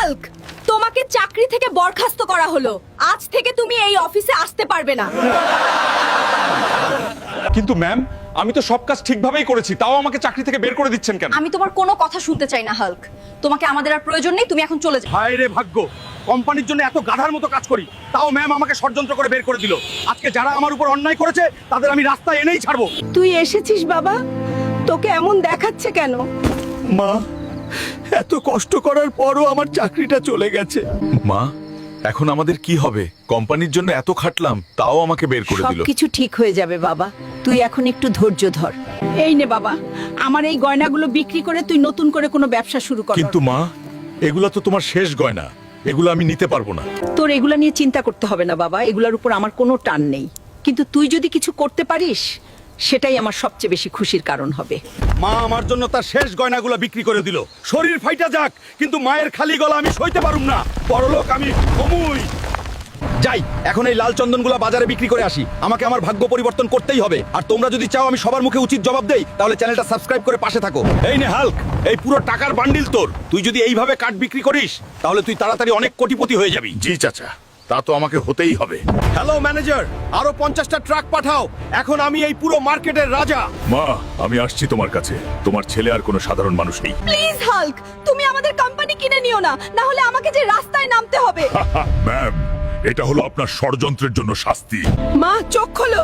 Hulk, তোমাকে চাকরি থেকে বরখাস্ত করা হলো। আজ থেকে তুমি এই অফিসে আসতে পারবে না। কিন্তু ম্যাম, আমি তো সব কাজ ঠিকভাবেই করেছি, তাও আমাকে চাকরি থেকে বের করে দিচ্ছেন কেন? আমি তোমার কোনো কথা শুনতে চাই না হাল্ক। তোমাকে আমাদের আর প্রয়োজন নেই, তুমি এখন চলে যাও। হায় রে ভাগ্য, কোম্পানির জন্য এত গাধার মতো কাজ করি, তাও ম্যাম আমাকে ষড়যন্ত্র করে বের করে দিল। আজকে যারা আমার উপর অন্যায় করেছে তাদের আমি রাস্তায় এনেই ছাড়বো। তুই এসেছিস বাবা, তোকে এমন দেখাচ্ছে কেন? মা, এত কষ্ট করার পরও আমার চাকরিটা চলে গেছে। মা, এখন আমাদের কি হবে? কোম্পানির জন্য এত খাটলাম, তাও আমাকে বের করে দিল। সবকিছু ঠিক হয়ে যাবে বাবা, তুই এখন একটু ধৈর্য ধর। এই নে বাবা, আমার এই গয়নাগুলো বিক্রি করে তুই নতুন করে কোনো ব্যবসা শুরু কর। কিন্তু মা, এগুলা তো তোমার শেষ গয়না, এগুলো আমি নিতে পারবো না। তোর এগুলা নিয়ে চিন্তা করতে হবে না বাবা, এগুলার উপর আমার কোনো টান নেই। কিন্তু তুই যদি কিছু করতে পারিস, সেটাই আমার সবচেয়ে বেশি খুশির কারণ হবে। মা আমার জন্য তার শেষ গয়নাগুলো বিক্রি করে দিল। শরীর ফাইটা যাক, কিন্তু মায়ের খালি গলা আমি সইতে পারুম না। বড়লোক আমি হমুই। যাই, এখন এই লাল চন্দনগুলো বাজারে বিক্রি করে আসি। আমাকে আমার ভাগ্য পরিবর্তন করতেই হবে। আর তোমরা যদি চাও আমি সবার মুখে উচিত জবাব দেই, তাহলে চ্যানেলটা সাবস্ক্রাইব করে পাশে থাকো। এই নে হাল্ক, এই পুরো টাকার বান্ডিল তোর। তুই যদি এইভাবে কাঠ বিক্রি করিস, তাহলে তুই তাড়াতাড়ি অনেক কোটিপতি হয়ে যাবি। জি চাচা, তা তো আমাকে হতেই হবে। হ্যালো ম্যানেজার, আরো 50টা ট্রাক পাঠাও। এখন আমি এই পুরো মার্কেটের রাজা। মা, আমি আসছি তোমার কাছে। তোমার ছেলে আর কোনো সাধারণ মানুষ নেই। প্লিজ হাল্ক, তুমি আমাদের কোম্পানি কিনে নিও না, না হলে আমাকে যে রাস্তায় নামতে হবে। ম্যাম, এটা হলো আপনার ষড়যন্ত্রের জন্য শাস্তি। মা, চোখ খোলো।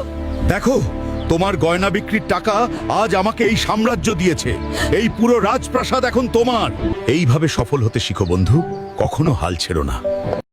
দেখো, তোমার গয়না বিক্রির টাকা আজ আমাকে এই সাম্রাজ্য দিয়েছে। এই পুরো রাজপ্রাসাদ এখন তোমার। এইভাবে সফল হতে শিখো বন্ধু, কখনো হাল ছেড়ো না।